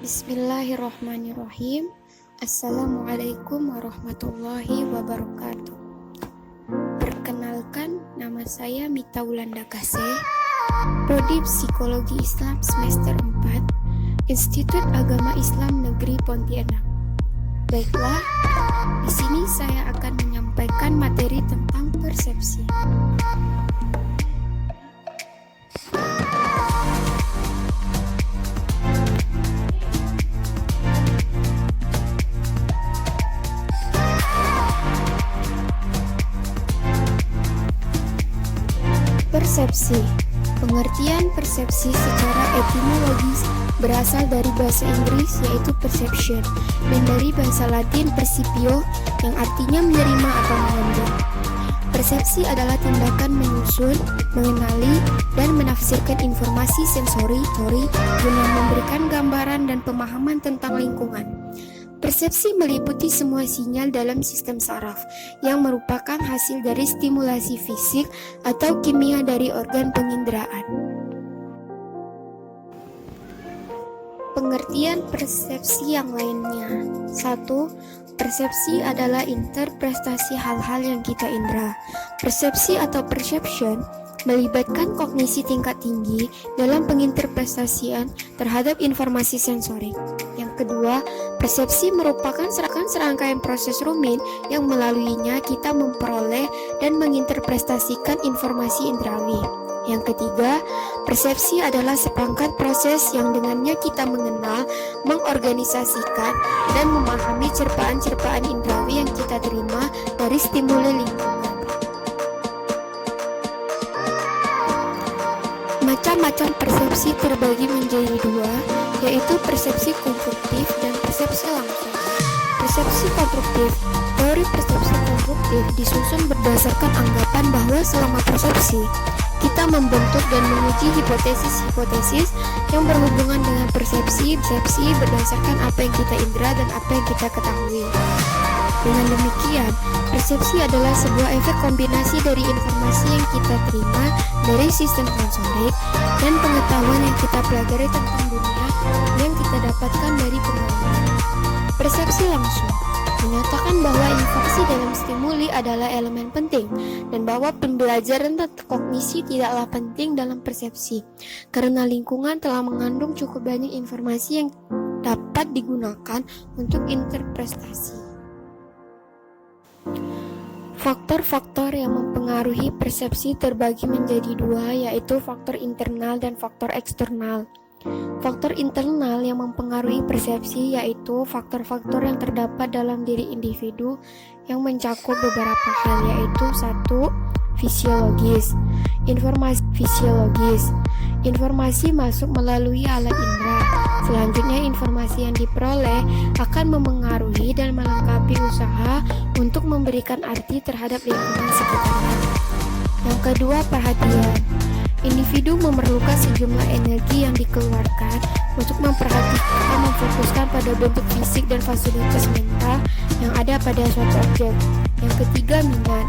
Bismillahirrahmanirrahim. Assalamualaikum warahmatullahi wabarakatuh. Perkenalkan, nama saya Mita Wulanda Kasih, Prodi Psikologi Islam semester 4, Institut Agama Islam Negeri Pontianak. Baiklah, di sini saya akan menyampaikan materi tentang persepsi. Persepsi. Pengertian persepsi secara etimologis berasal dari bahasa Inggris yaitu perception dan dari bahasa Latin percipio yang artinya menerima atau mengambil. Persepsi adalah tindakan menyusun, mengenali, dan menafsirkan informasi sensori guna memberikan gambaran dan pemahaman tentang lingkungan. Persepsi meliputi semua sinyal dalam sistem saraf yang merupakan hasil dari stimulasi fisik atau kimia dari organ penginderaan. Pengertian persepsi yang lainnya. 1. Persepsi adalah interpretasi hal-hal yang kita indera. Persepsi atau perception melibatkan kognisi tingkat tinggi dalam penginterpretasian terhadap informasi sensorik. Yang kedua, persepsi merupakan serangkaian proses rumit yang melaluinya kita memperoleh dan menginterpretasikan informasi indrawi. Yang ketiga, persepsi adalah seperangkat proses yang dengannya kita mengenal, mengorganisasikan, dan memahami cerpaan-cerpaan indrawi yang kita terima dari stimuli lingkungan. Macam-macam persepsi terbagi menjadi dua, yaitu persepsi konstruktif dan persepsi langsung. Persepsi konstruktif. Teori persepsi konstruktif disusun berdasarkan anggapan bahwa selama persepsi, kita membentuk dan menguji hipotesis-hipotesis yang berhubungan dengan persepsi berdasarkan apa yang kita indera dan apa yang kita ketahui. Dengan demikian, persepsi adalah sebuah efek kombinasi dari informasi yang kita terima dari sistem sensorik dan pengetahuan yang kita pelajari tentang dunia yang kita dapatkan dari pengalaman. Persepsi langsung menyatakan bahwa interaksi dalam stimuli adalah elemen penting dan bahwa pembelajaran tentang kognisi tidaklah penting dalam persepsi karena lingkungan telah mengandung cukup banyak informasi yang dapat digunakan untuk interpretasi. Faktor-faktor yang mempengaruhi persepsi terbagi menjadi dua, yaitu faktor internal dan faktor eksternal. Faktor internal yang mempengaruhi persepsi yaitu faktor-faktor yang terdapat dalam diri individu yang mencakup beberapa hal, yaitu 1. Fisiologis. Informasi fisiologis. Informasi masuk melalui alat indera. Selanjutnya, informasi yang diperoleh akan memengaruhi dan melengkapi usaha untuk memberikan arti terhadap lingkungan sekitarnya. Yang kedua, perhatian. Individu memerlukan sejumlah energi yang dikeluarkan untuk memperhatikan, memfokuskan pada bentuk fisik dan fasilitas mental yang ada pada suatu objek. Yang ketiga, minat.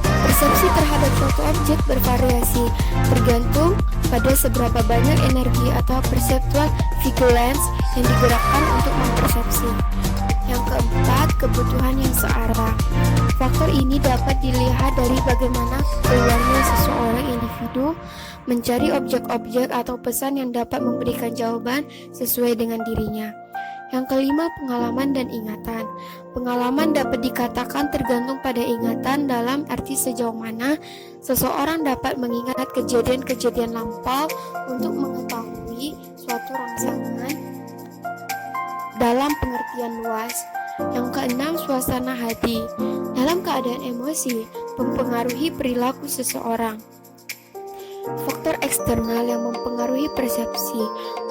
Persepsi terhadap suatu objek bervariasi, tergantung pada seberapa banyak energi atau perceptual vigilance yang digerakkan untuk mempersepsi. Yang keempat, kebutuhan yang searah. Faktor ini dapat dilihat dari bagaimana keluarnya seseorang individu mencari objek-objek atau pesan yang dapat memberikan jawaban sesuai dengan dirinya. Yang kelima, pengalaman dan ingatan. Pengalaman dapat dikatakan tergantung pada ingatan dalam arti sejauh mana seseorang dapat mengingat kejadian-kejadian lampau untuk mengetahui suatu rangsangan dalam pengertian luas. Yang keenam, suasana hati. Dalam keadaan emosi, mempengaruhi perilaku seseorang. Faktor eksternal yang mempengaruhi persepsi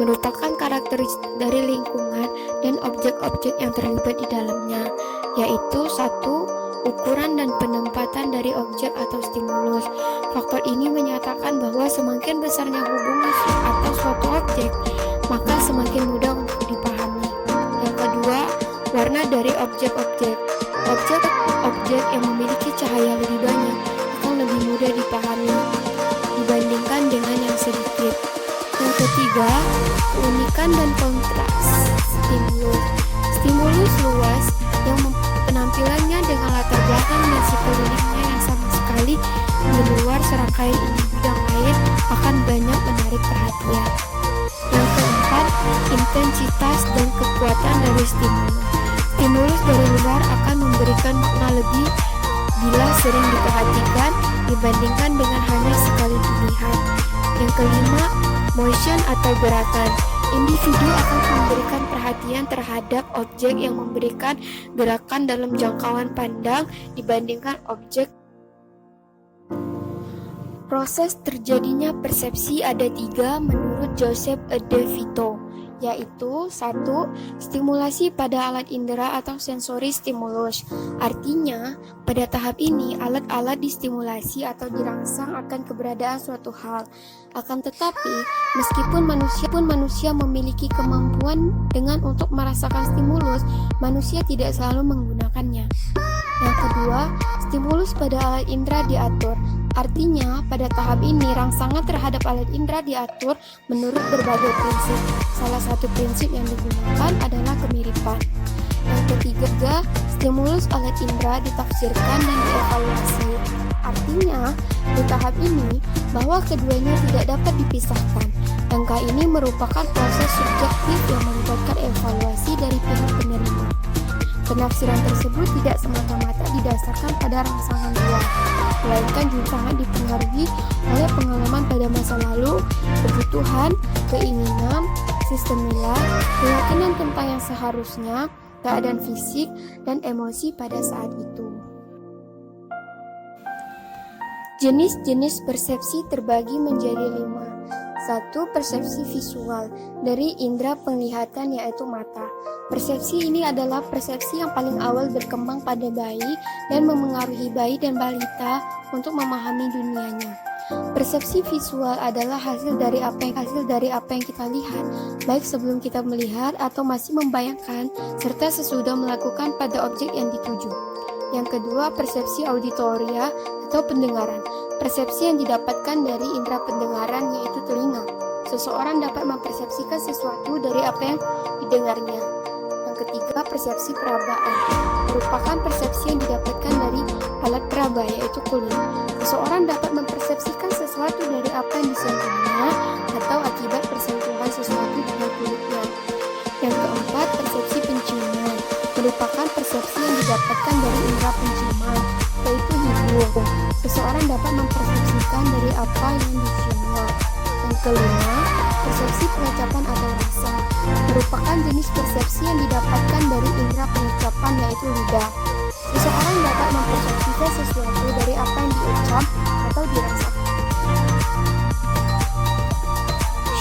merupakan karakteristik dari lingkungan dan objek-objek yang terlibat di dalamnya, yaitu 1. Ukuran dan penempatan dari objek atau stimulus. Faktor ini menyatakan bahwa semakin besarnya hubungan atau suatu objek, maka semakin mudah untuk dipahami. Yang kedua, warna dari objek-objek. Objek-objek yang memiliki cahaya lebih banyak akan lebih mudah dipahami dibandingkan dengan yang sedikit. Yang ketiga, keunikan menghasilkan dan kontras stimulus. Stimulus luas yang penampilannya dengan latar belakang dan sekelilingnya yang sama sekali di luar serangkaian individu yang lain akan banyak menarik perhatian. Yang keempat, intensitas dan kekuatan dari stimulus. Stimulus dari luar akan memberikan makna lebih bila sering diperhatikan dibandingkan dengan hanya sekali dilihat. Yang kelima, motion atau gerakan. Individu akan memberikan perhatian terhadap objek yang memberikan gerakan dalam jangkauan pandang dibandingkan objek. Proses terjadinya persepsi ada 3 menurut Joseph De Vito, yaitu 1. Stimulasi pada alat indera atau sensory stimulus. Artinya, pada tahap ini alat-alat distimulasi atau dirangsang akan keberadaan suatu hal. Akan tetapi, meskipun manusia memiliki kemampuan dengan untuk merasakan stimulus, manusia tidak selalu menggunakannya. Yang kedua, stimulus pada alat indera diatur. Artinya, pada tahap ini rangsangan terhadap alat indera diatur menurut berbagai prinsip. Salah satu prinsip yang digunakan adalah kemiripan. Yang ketiga, stimulus alat indera ditafsirkan dan dievaluasi. Artinya, di tahap ini bahwa keduanya tidak dapat dipisahkan. Langkah ini merupakan proses subjektif yang melibatkan evaluasi dari pihak penerima. Penafsiran tersebut tidak semata-mata didasarkan pada rangsangan luar, melainkan juga sangat dipengaruhi oleh pengalaman pada masa lalu, kebutuhan, keinginan, sistem nilai, keyakinan tentang yang seharusnya, keadaan fisik, dan emosi pada saat itu. Jenis-jenis persepsi terbagi menjadi 5. 1. Persepsi visual dari indera penglihatan yaitu mata. Persepsi ini adalah persepsi yang paling awal berkembang pada bayi dan memengaruhi bayi dan balita untuk memahami dunianya. Persepsi visual adalah hasil dari apa yang kita lihat, baik sebelum kita melihat atau masih membayangkan, serta sesudah melakukan pada objek yang dituju. Yang kedua, persepsi auditoria atau pendengaran. Persepsi yang didapatkan dari indera pendengaran yaitu telinga. Seseorang dapat mempersepsikan sesuatu dari apa yang didengarnya. Yang ketiga, persepsi perabaan. Merupakan persepsi yang didapatkan dari alat peraba yaitu kulit. Seseorang dapat mempersepsikan sesuatu dari apa yang disentuhnya atau akibat persentuhan sesuatu dengan kulitnya. Yang keempat, persepsi penciuman. Merupakan persepsi yang didapatkan dari indera penciuman, yaitu hidung. Seseorang dapat mempersepsikan dari apa yang diciumnya. Yang kelima, persepsi pengecapan atau rasa. Merupakan jenis persepsi yang didapatkan dari indera pengecapan yaitu lidah. Seseorang dapat mempersepsikan sesuatu dari apa yang diucap atau dirasakan.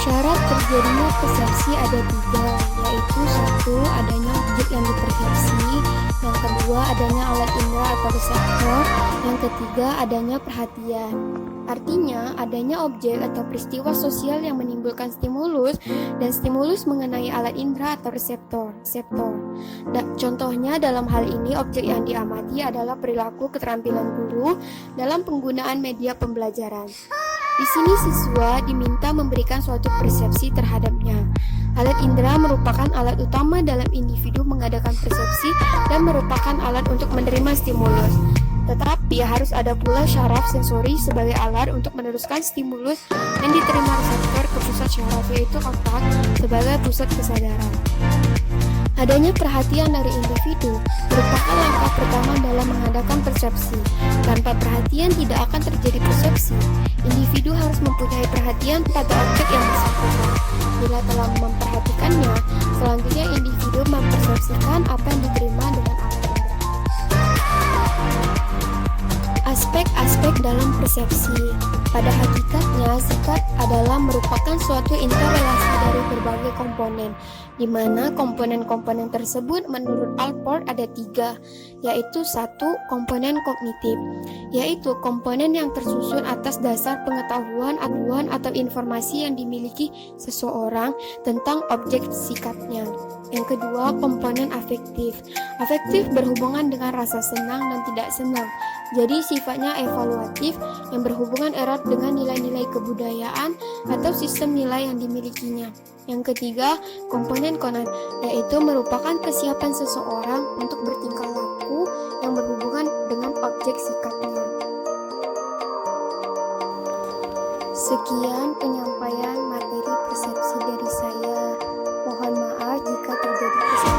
Syarat terjadinya persepsi ada 3, yaitu 1. Adanya objek yang dipersepsi, yang kedua adanya alat indera atau reseptor, yang ketiga adanya perhatian. Artinya, adanya objek atau peristiwa sosial yang menimbulkan stimulus dan stimulus mengenai alat indera atau reseptor. Contohnya dalam hal ini objek yang diamati adalah perilaku keterampilan guru dalam penggunaan media pembelajaran. Di sini siswa diminta memberikan suatu persepsi terhadapnya. Alat indera merupakan alat utama dalam individu mengadakan persepsi dan merupakan alat untuk menerima stimulus. Tetapi harus ada pula syaraf sensori sebagai alat untuk meneruskan stimulus yang diterima reseptor ke pusat syaraf yaitu otak sebagai pusat kesadaran. Adanya perhatian dari individu merupakan langkah pertama dalam mengadakan persepsi. Tanpa perhatian tidak akan terjadi persepsi. Individu harus mempunyai perhatian pada objek yang bersangkutan. Bila telah memperhatikannya, selanjutnya individu mempersepsikan apa yang diterima dengan alat indera. Aspek-aspek dalam persepsi. Pada hakikatnya, sikap adalah merupakan suatu interrelasi dari berbagai komponen, di mana komponen-komponen tersebut menurut Allport ada 3, yaitu 1. Komponen kognitif, yaitu komponen yang tersusun atas dasar pengetahuan atau informasi yang dimiliki seseorang tentang objek sikapnya. Yang kedua, komponen afektif. Afektif berhubungan dengan rasa senang dan tidak senang, Jadi sifatnya evaluatif yang berhubungan erat dengan nilai-nilai kebudayaan atau sistem nilai yang dimilikinya. Yang ketiga, komponen konat, yaitu merupakan kesiapan seseorang untuk bertingkah laku yang berhubungan dengan objek sikapnya. Sekian penyampaian materi persepsi dari saya. Mohon maaf jika terjadi kesalahan.